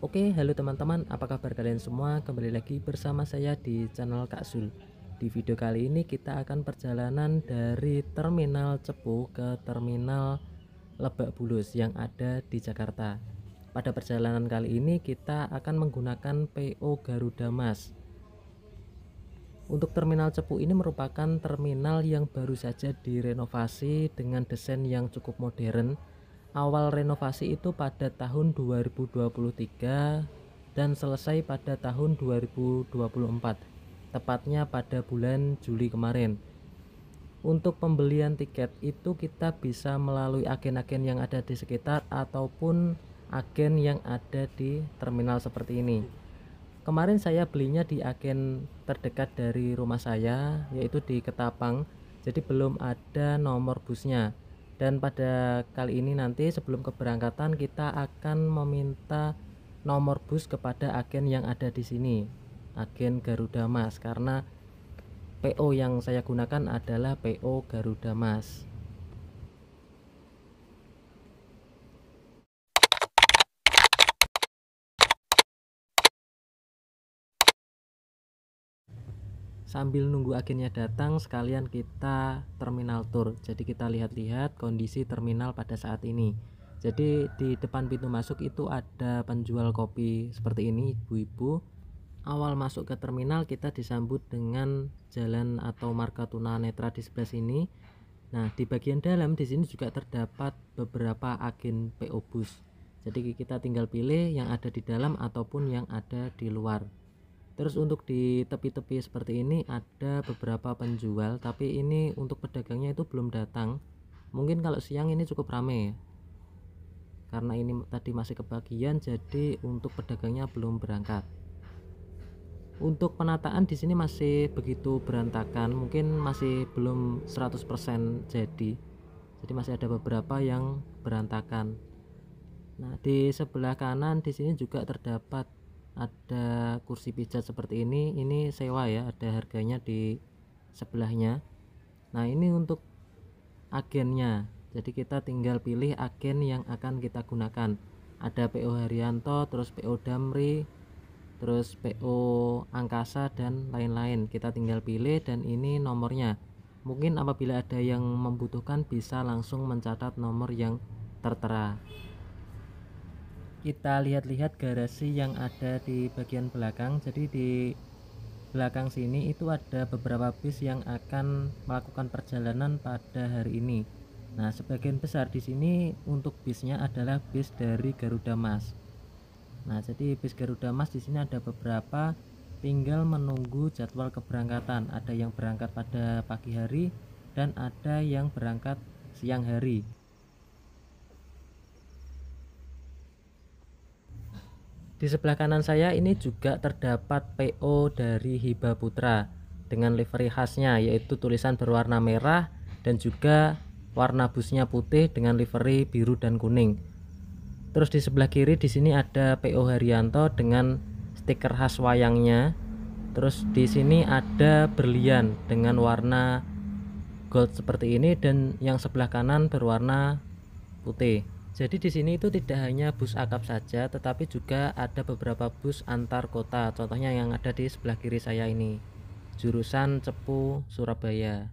Oke, halo teman-teman, apa kabar kalian semua? Kembali lagi bersama saya di channel Kak Zul. Di video kali ini kita akan perjalanan dari Terminal Cepu ke Terminal Lebak Bulus yang ada di Jakarta. Pada perjalanan kali ini kita akan menggunakan PO Garuda Mas. Untuk Terminal Cepu ini merupakan terminal yang baru saja direnovasi dengan desain yang cukup modern. Awal renovasi itu pada tahun 2023 dan selesai pada tahun 2024, tepatnya pada bulan Juli kemarin. Untuk pembelian tiket itu kita bisa melalui agen-agen yang ada di sekitar ataupun agen yang ada di terminal seperti ini. Kemarin saya belinya di agen terdekat dari rumah saya, yaitu di Ketapang, jadi belum ada nomor busnya. Dan pada kali ini nanti sebelum keberangkatan kita akan meminta nomor bus kepada agen yang ada di sini, agen Garuda Mas, karena PO yang saya gunakan adalah PO Garuda Mas. Sambil nunggu agennya datang sekalian kita terminal tour, jadi kita lihat-lihat kondisi terminal pada saat ini. Jadi di depan pintu masuk itu ada penjual kopi seperti ini, ibu-ibu. Awal masuk ke terminal kita disambut dengan jalan atau marga tunanetra di sebelah sini. Nah, di bagian dalam di sini juga terdapat beberapa agen PO bus, jadi kita tinggal pilih yang ada di dalam ataupun yang ada di luar. Terus untuk di tepi-tepi seperti ini ada beberapa penjual, tapi ini untuk pedagangnya itu belum datang. Mungkin kalau siang ini cukup ramai ya. Karena ini tadi masih kebagian, jadi untuk pedagangnya belum berangkat. Untuk penataan di sini masih begitu berantakan, mungkin masih belum 100% jadi. Jadi masih ada beberapa yang berantakan. Nah, di sebelah kanan di sini juga terdapat ada kursi pijat seperti ini sewa ya, ada harganya di sebelahnya. Nah, ini untuk agennya, jadi kita tinggal pilih agen yang akan kita gunakan. Ada PO Haryanto, terus PO Damri, terus PO Angkasa dan lain-lain. Kita tinggal pilih dan ini nomornya. Mungkin apabila ada yang membutuhkan bisa langsung mencatat nomor yang tertera. Kita lihat-lihat garasi yang ada di bagian belakang. Jadi di belakang sini itu ada beberapa bis yang akan melakukan perjalanan pada hari ini. Nah, sebagian besar di sini untuk bisnya adalah bis dari Garuda Mas. Nah, jadi bis Garuda Mas di sini ada beberapa, tinggal menunggu jadwal keberangkatan. Ada yang berangkat pada pagi hari dan ada yang berangkat siang hari. Di sebelah kanan saya ini juga terdapat PO dari Hiba Putra dengan livery khasnya, yaitu tulisan berwarna merah dan juga warna busnya putih dengan livery biru dan kuning. Terus di sebelah kiri di sini ada PO Haryanto dengan stiker khas wayangnya. Terus di sini ada berlian dengan warna gold seperti ini dan yang sebelah kanan berwarna putih. Jadi di sini itu tidak hanya bus akap saja, tetapi juga ada beberapa bus antar kota. Contohnya yang ada di sebelah kiri saya ini, jurusan Cepu, Surabaya.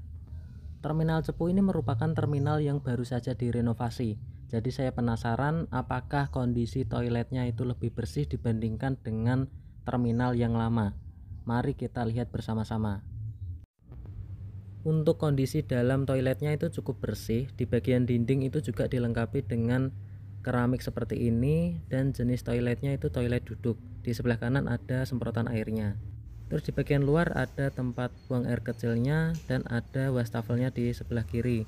Terminal Cepu ini merupakan terminal yang baru saja direnovasi. Jadi saya penasaran apakah kondisi toiletnya itu lebih bersih dibandingkan dengan terminal yang lama. Mari kita lihat bersama-sama. Untuk kondisi dalam toiletnya itu cukup bersih. Di bagian dinding itu juga dilengkapi dengan keramik seperti ini, dan jenis toiletnya itu toilet duduk. Di sebelah kanan ada semprotan airnya. Terus di bagian luar ada tempat buang air kecilnya dan ada wastafelnya di sebelah kiri.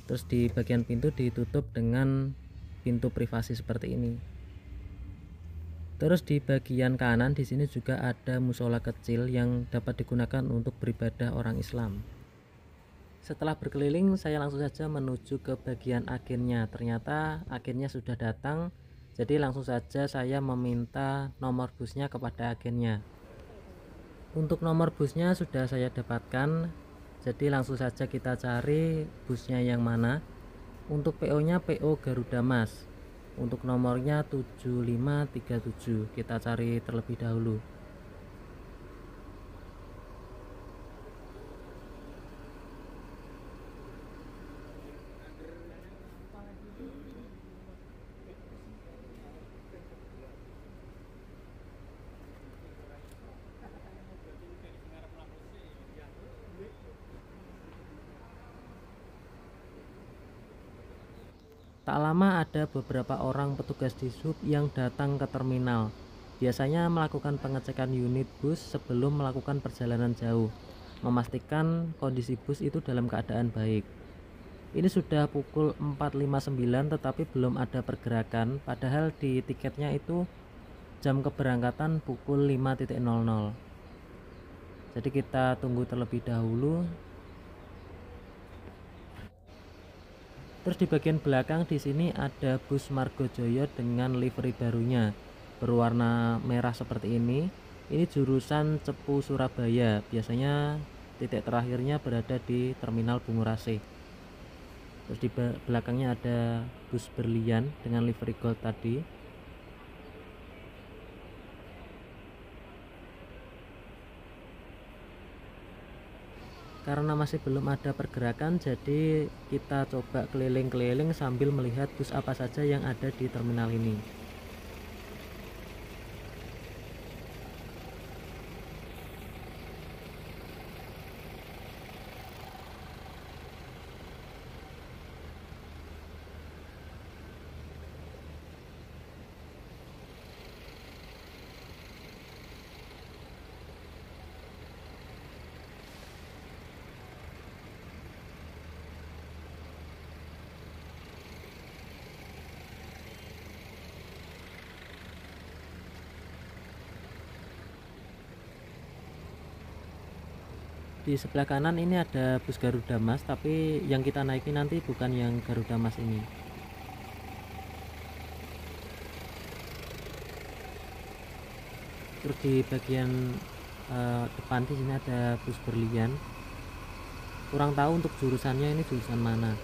Terus di bagian pintu ditutup dengan pintu privasi seperti ini. Terus di bagian kanan di sini juga ada musola kecil yang dapat digunakan untuk beribadah orang Islam. Setelah berkeliling, saya langsung saja menuju ke bagian agennya. Ternyata agennya sudah datang, jadi langsung saja saya meminta nomor busnya kepada agennya. Untuk nomor busnya sudah saya dapatkan, jadi langsung saja kita cari busnya yang mana. Untuk PO nya PO Garuda Mas. Untuk nomornya 7537, kita cari terlebih dahulu. Tak lama ada beberapa orang petugas di sub yang datang ke terminal. Biasanya melakukan pengecekan unit bus sebelum melakukan perjalanan jauh, memastikan kondisi bus itu dalam keadaan baik. Ini sudah pukul 4.59 tetapi belum ada pergerakan, padahal di tiketnya itu jam keberangkatan pukul 5.00. Jadi kita tunggu terlebih dahulu. Terus di bagian belakang di sini ada bus Margojoyo dengan livery barunya berwarna merah seperti ini. Ini jurusan Cepu Surabaya. Biasanya titik terakhirnya berada di Terminal Bungurasi. Terus di belakangnya ada bus berlian dengan livery gold tadi. Karena masih belum ada pergerakan, jadi kita coba keliling-keliling sambil melihat bus apa saja yang ada di terminal ini. Di sebelah kanan ini ada bus Garuda Mas, tapi yang kita naiki nanti bukan yang Garuda Mas ini. Terus di bagian depan di sini ada bus berlian. Kurang tahu untuk jurusannya ini jurusan mana.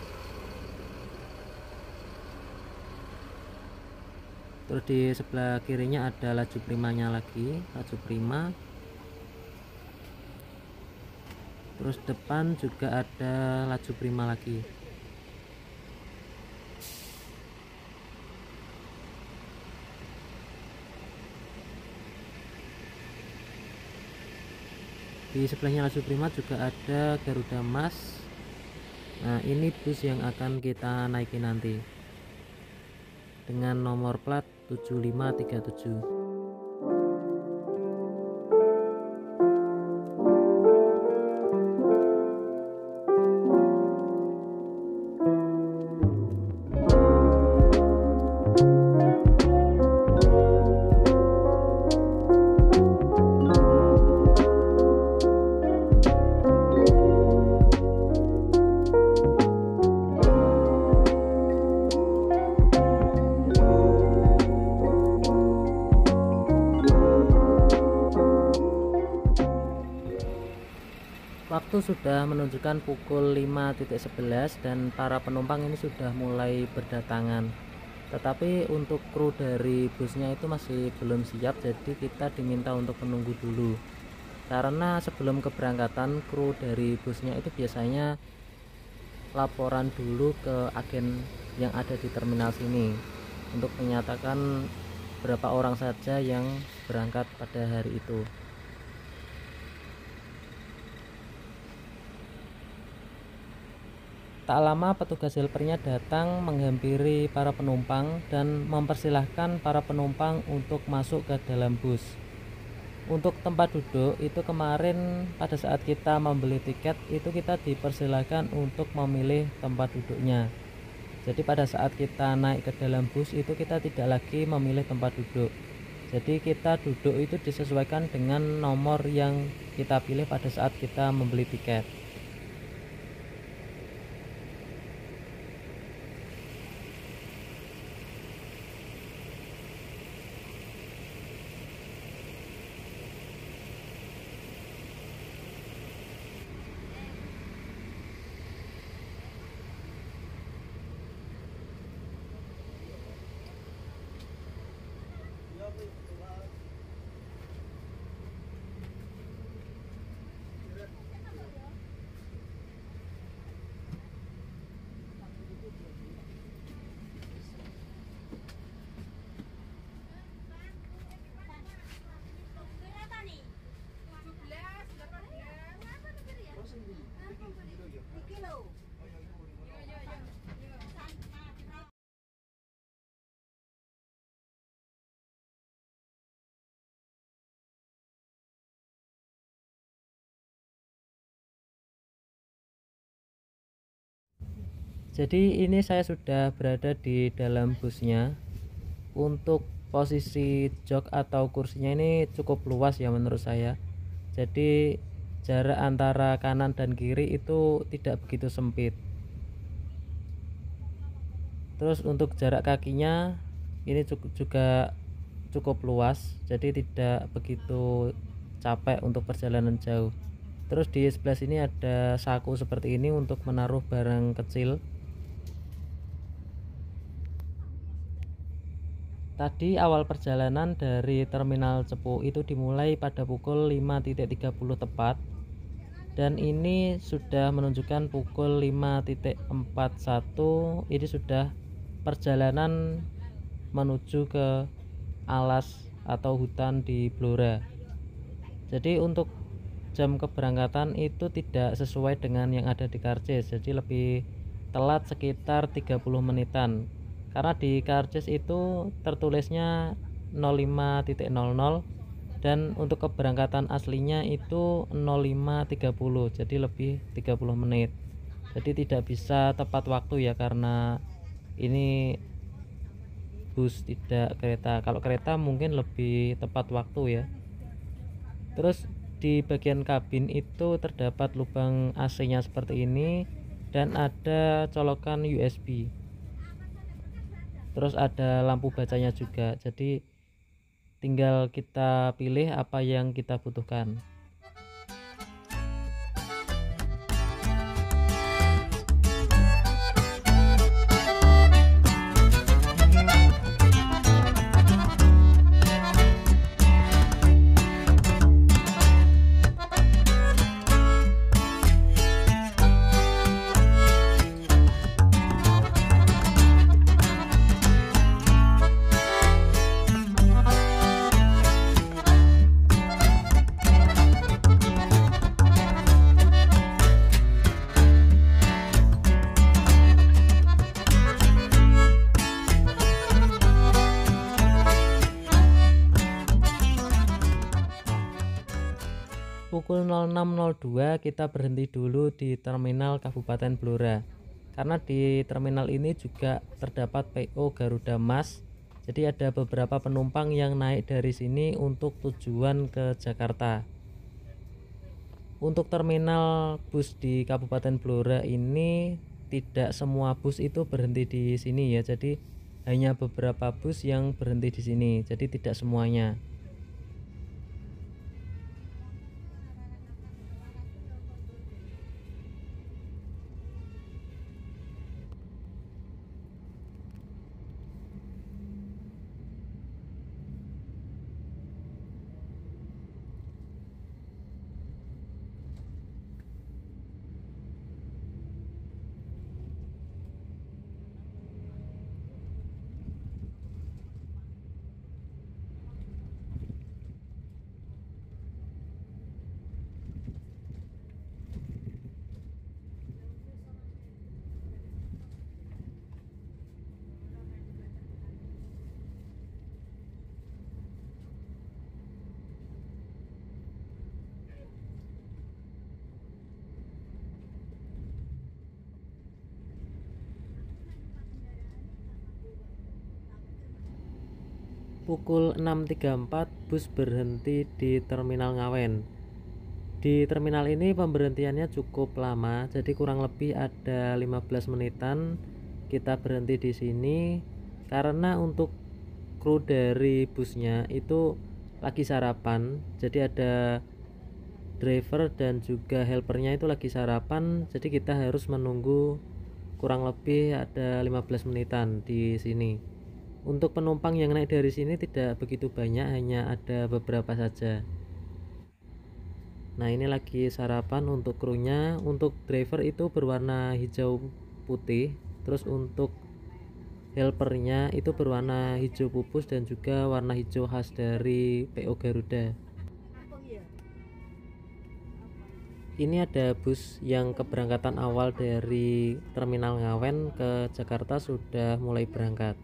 Terus di sebelah kirinya ada laju primanya lagi, laju prima. Terus depan juga ada laju prima lagi. Di sebelahnya laju prima juga ada Garuda Mas. Nah, ini bus yang akan kita naiki nanti dengan nomor plat 7537. Waktu sudah menunjukkan pukul 5.11 dan para penumpang ini sudah mulai berdatangan. Tetapi untuk kru dari busnya itu masih belum siap, jadi kita diminta untuk menunggu dulu. Karena sebelum keberangkatan kru dari busnya itu biasanya laporan dulu ke agen yang ada di terminal sini untuk menyatakan berapa orang saja yang berangkat pada hari itu. Tak lama petugas helpernya datang menghampiri para penumpang dan mempersilahkan para penumpang untuk masuk ke dalam bus. Untuk tempat duduk itu kemarin pada saat kita membeli tiket itu kita dipersilahkan untuk memilih tempat duduknya. Jadi pada saat kita naik ke dalam bus itu kita tidak lagi memilih tempat duduk. Jadi kita duduk itu disesuaikan dengan nomor yang kita pilih pada saat kita membeli tiket. Jadi ini saya sudah berada di dalam busnya. Untuk posisi jok atau kursinya ini cukup luas ya menurut saya. Jadi jarak antara kanan dan kiri itu tidak begitu sempit. Terus untuk jarak kakinya ini juga cukup luas, jadi tidak begitu capek untuk perjalanan jauh. Terus di sebelah sini ada saku seperti ini untuk menaruh barang kecil. Tadi awal perjalanan dari Terminal Cepu itu dimulai pada pukul 5.30 tepat, dan ini sudah menunjukkan pukul 5.41. Ini sudah perjalanan menuju ke alas atau hutan di Blora. Jadi untuk jam keberangkatan itu tidak sesuai dengan yang ada di Karcis, jadi lebih telat sekitar 30 menitan. Karena di Karcis itu tertulisnya 05.00 dan untuk keberangkatan aslinya itu 05.30, jadi lebih 30 menit. Jadi tidak bisa tepat waktu ya, karena ini bus tidak kereta. Kalau kereta mungkin lebih tepat waktu ya. Terus di bagian kabin itu terdapat lubang AC-nya seperti ini dan ada colokan USB. Terus ada lampu bacanya juga, jadi tinggal kita pilih apa yang kita butuhkan. Pukul 06.02 kita berhenti dulu di terminal Kabupaten Blora, karena di terminal ini juga terdapat PO Garuda Mas. Jadi ada beberapa penumpang yang naik dari sini untuk tujuan ke Jakarta. Untuk terminal bus di Kabupaten Blora ini tidak semua bus itu berhenti di sini ya, jadi hanya beberapa bus yang berhenti di sini, jadi tidak semuanya. Pukul 6.34 bus berhenti di Terminal Ngawen. Di terminal ini pemberhentiannya cukup lama, jadi kurang lebih ada 15 menitan kita berhenti di sini, karena untuk kru dari busnya itu lagi sarapan. Jadi ada driver dan juga helpernya itu lagi sarapan, jadi kita harus menunggu kurang lebih ada 15 menitan di sini. Untuk penumpang yang naik dari sini tidak begitu banyak, hanya ada beberapa saja. Nah, ini lagi sarapan untuk krunya. Untuk driver itu berwarna hijau putih, terus untuk helpernya itu berwarna hijau pupus dan juga warna hijau khas dari PO Garuda. Ini ada bus yang keberangkatan awal dari Terminal Ngawen ke Jakarta sudah mulai berangkat.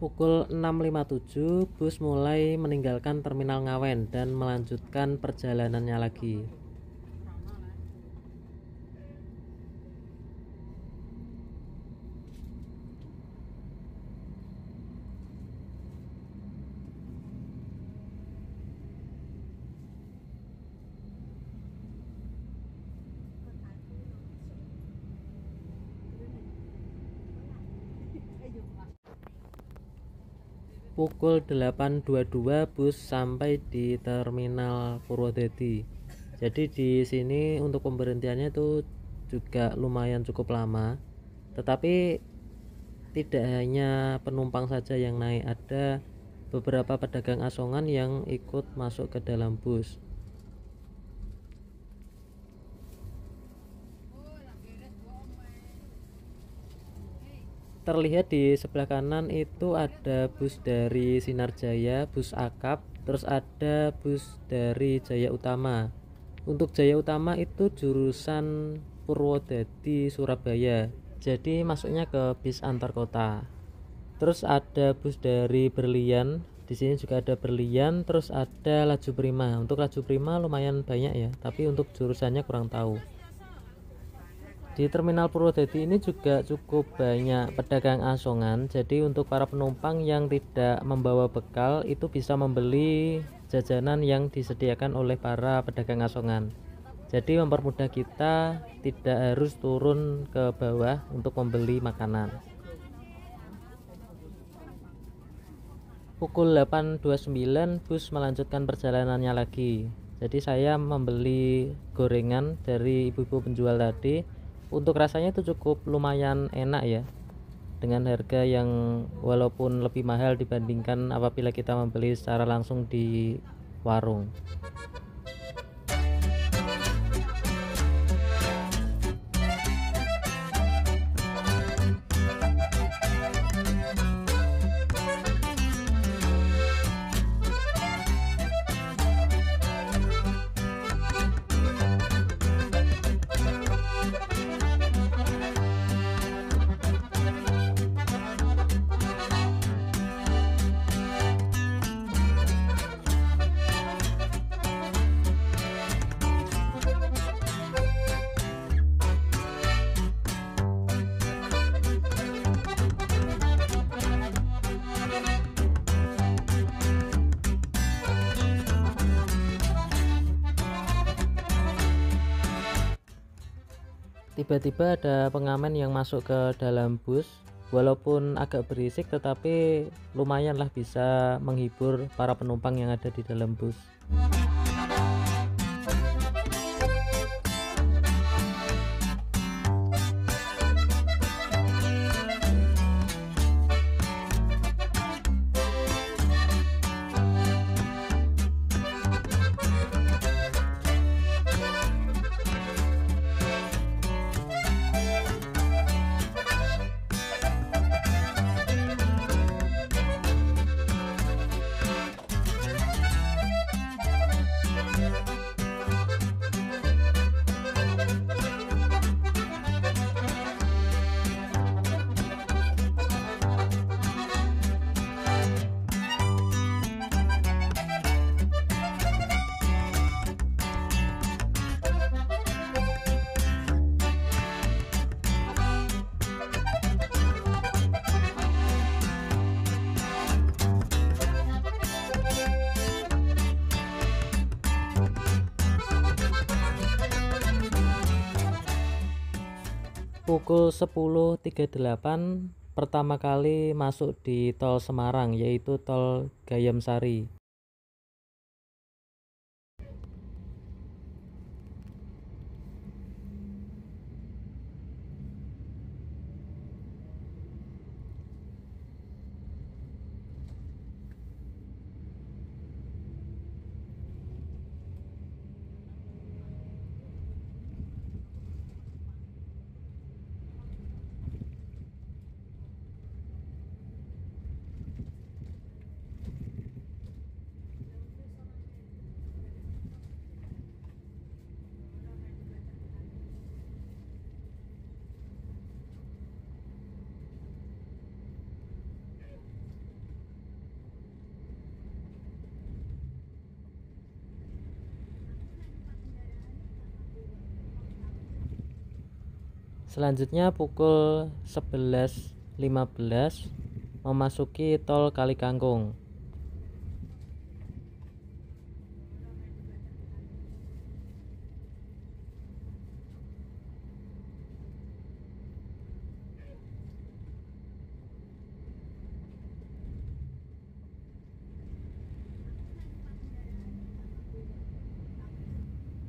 Pukul 6.57 bus mulai meninggalkan Terminal Ngawen dan melanjutkan perjalanannya lagi. Pukul 8.22 bus sampai di Terminal Purwodadi. Jadi di sini untuk pemberhentiannya itu juga lumayan cukup lama. Tetapi tidak hanya penumpang saja yang naik, ada beberapa pedagang asongan yang ikut masuk ke dalam bus. Terlihat di sebelah kanan itu ada bus dari Sinar Jaya, bus akap, terus ada bus dari Jaya Utama. Untuk Jaya Utama itu jurusan Purwodadi Surabaya, jadi masuknya ke bis antar kota. Terus ada bus dari Berlian, di sini juga ada Berlian, terus ada Laju Prima. Untuk Laju Prima lumayan banyak ya, tapi untuk jurusannya kurang tahu. Di Terminal Purwodadi ini juga cukup banyak pedagang asongan, jadi untuk para penumpang yang tidak membawa bekal itu bisa membeli jajanan yang disediakan oleh para pedagang asongan. Jadi mempermudah kita tidak harus turun ke bawah untuk membeli makanan. Pukul 8.29 bus melanjutkan perjalanannya lagi. Jadi saya membeli gorengan dari ibu-ibu penjual tadi. Untuk rasanya itu cukup lumayan enak ya, dengan harga yang walaupun lebih mahal dibandingkan apabila kita membeli secara langsung di warung. Tiba-tiba ada pengamen yang masuk ke dalam bus. Walaupun agak berisik tetapi lumayanlah bisa menghibur para penumpang yang ada di dalam bus. Pukul 10.38 pertama kali masuk di tol Semarang, yaitu tol Gayam Sari. Selanjutnya pukul 11.15 memasuki tol Kali Kangkung.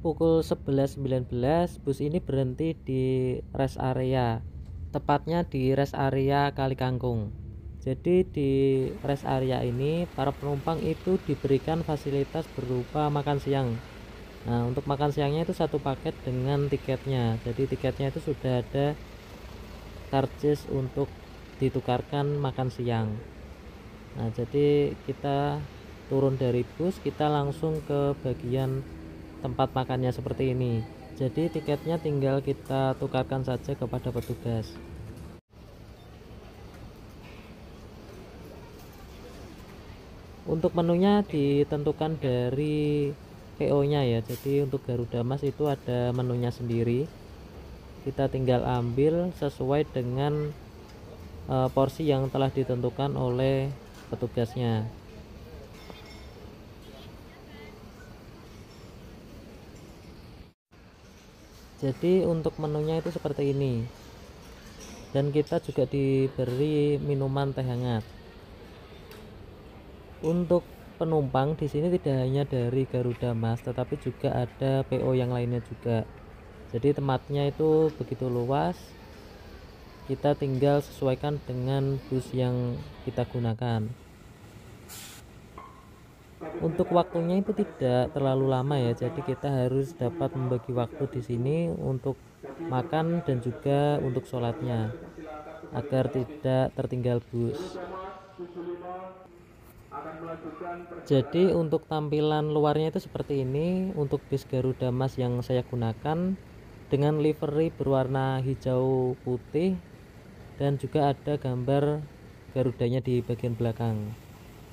Pukul 11.19 bus ini berhenti di rest area, tepatnya di rest area Kali Kangkung. Jadi di rest area ini para penumpang itu diberikan fasilitas berupa makan siang. Nah, untuk makan siangnya itu satu paket dengan tiketnya. Jadi tiketnya itu sudah ada karcis untuk ditukarkan makan siang. Nah, jadi kita turun dari bus, kita langsung ke bagian tempat makannya seperti ini. Jadi tiketnya tinggal kita tukarkan saja kepada petugas. Untuk menunya ditentukan dari PO nya ya. Jadi untuk Garuda Mas itu ada menunya sendiri, kita tinggal ambil sesuai dengan porsi yang telah ditentukan oleh petugasnya. Jadi untuk menunya itu seperti ini, dan kita juga diberi minuman teh hangat. Untuk penumpang di sini tidak hanya dari Garuda Mas, tetapi juga ada PO yang lainnya juga. Jadi tempatnya itu begitu luas, kita tinggal sesuaikan dengan bus yang kita gunakan. Untuk waktunya itu tidak terlalu lama ya, jadi kita harus dapat membagi waktu di sini untuk makan dan juga untuk sholatnya agar tidak tertinggal bus. Jadi untuk tampilan luarnya itu seperti ini untuk bis Garuda Mas yang saya gunakan, dengan livery berwarna hijau putih dan juga ada gambar Garudanya di bagian belakang.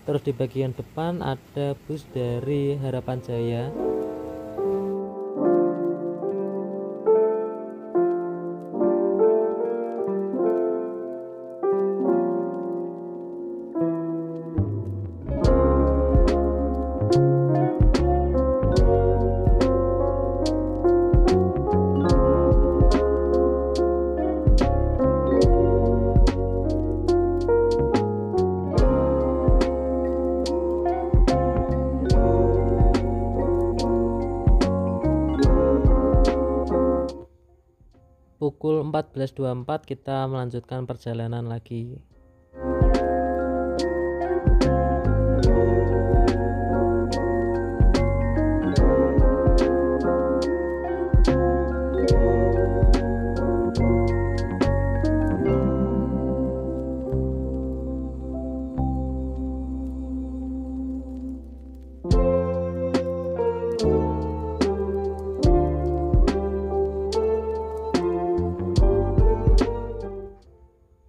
Terus di bagian depan ada bus dari Harapan Jaya. Pukul 14.24 kita melanjutkan perjalanan lagi.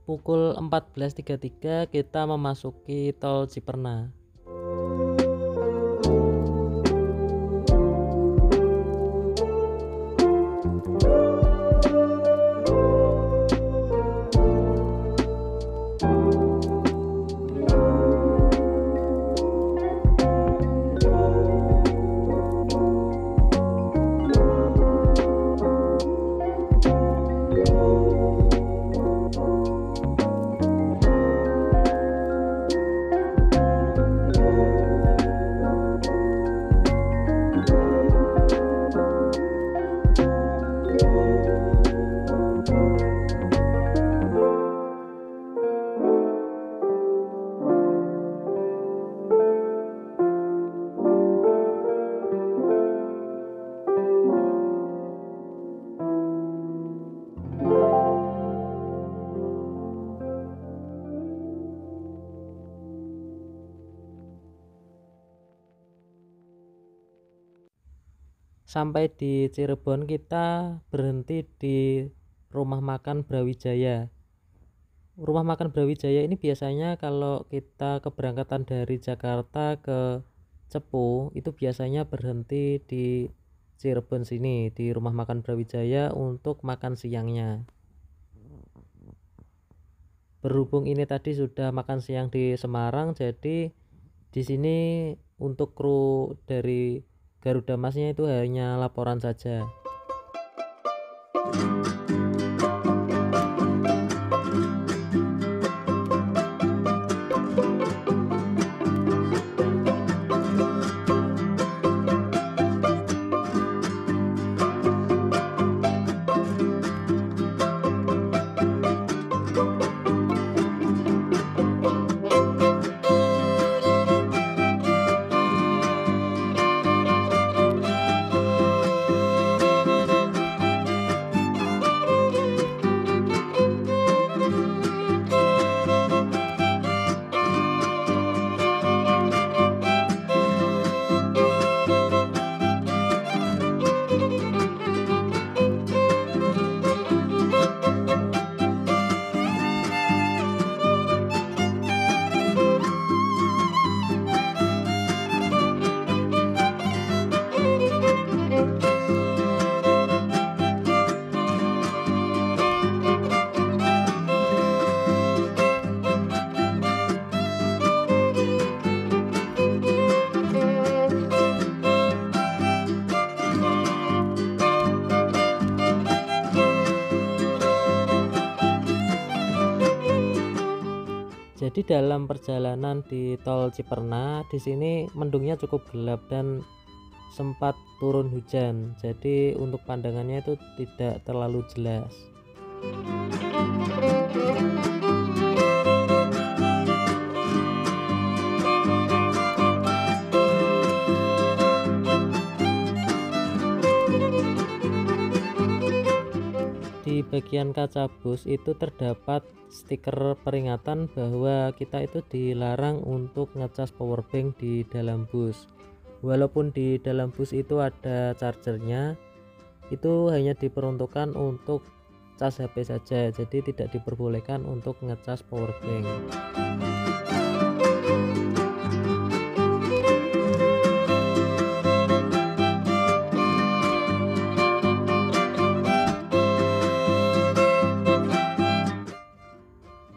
Pukul 14.33 kita memasuki tol Ciperna. Sampai di Cirebon kita berhenti di rumah makan Brawijaya. Rumah makan Brawijaya ini biasanya kalau kita keberangkatan dari Jakarta ke Cepu itu biasanya berhenti di Cirebon sini di rumah makan Brawijaya untuk makan siangnya. Berhubung ini tadi sudah makan siang di Semarang, jadi di sini untuk kru dari Garuda Masnya itu hanya laporan saja. Jadi dalam perjalanan di tol Ciperna di sini mendungnya cukup gelap dan sempat turun hujan. Jadi untuk pandangannya itu tidak terlalu jelas. Di bagian kaca bus itu terdapat stiker peringatan bahwa kita itu dilarang untuk ngecas powerbank di dalam bus. Walaupun di dalam bus itu ada chargernya, itu hanya diperuntukkan untuk cas HP saja, jadi tidak diperbolehkan untuk ngecas powerbank.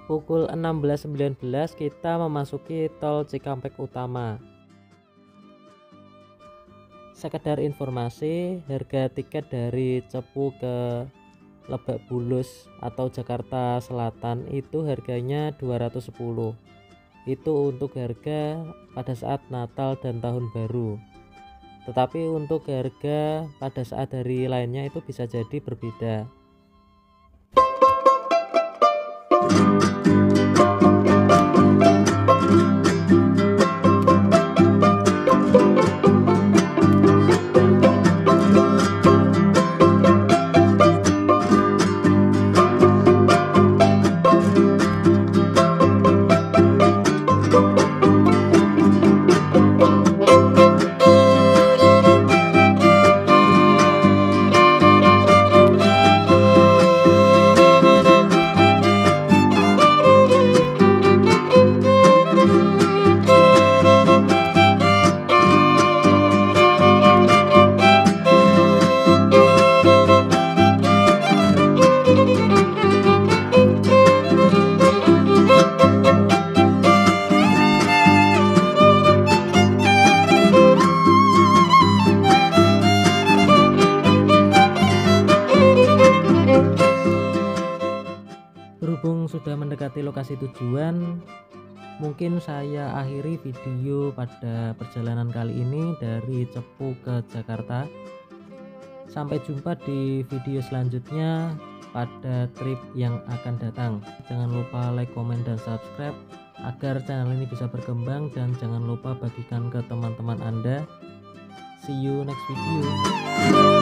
Pukul 16.19 kita memasuki tol Cikampek Utama. Sekedar informasi, harga tiket dari Cepu ke Lebak Bulus atau Jakarta Selatan itu harganya 210. Itu untuk harga pada saat Natal dan Tahun Baru. Tetapi untuk harga pada saat hari lainnya itu bisa jadi berbeda. Berhubung sudah mendekati lokasi tujuan, mungkin saya akhiri video pada perjalanan kali ini dari Cepu ke Jakarta. Sampai jumpa di video selanjutnya pada trip yang akan datang. Jangan lupa like, komen, dan subscribe agar channel ini bisa berkembang, dan jangan lupa bagikan ke teman-teman Anda. See you next video.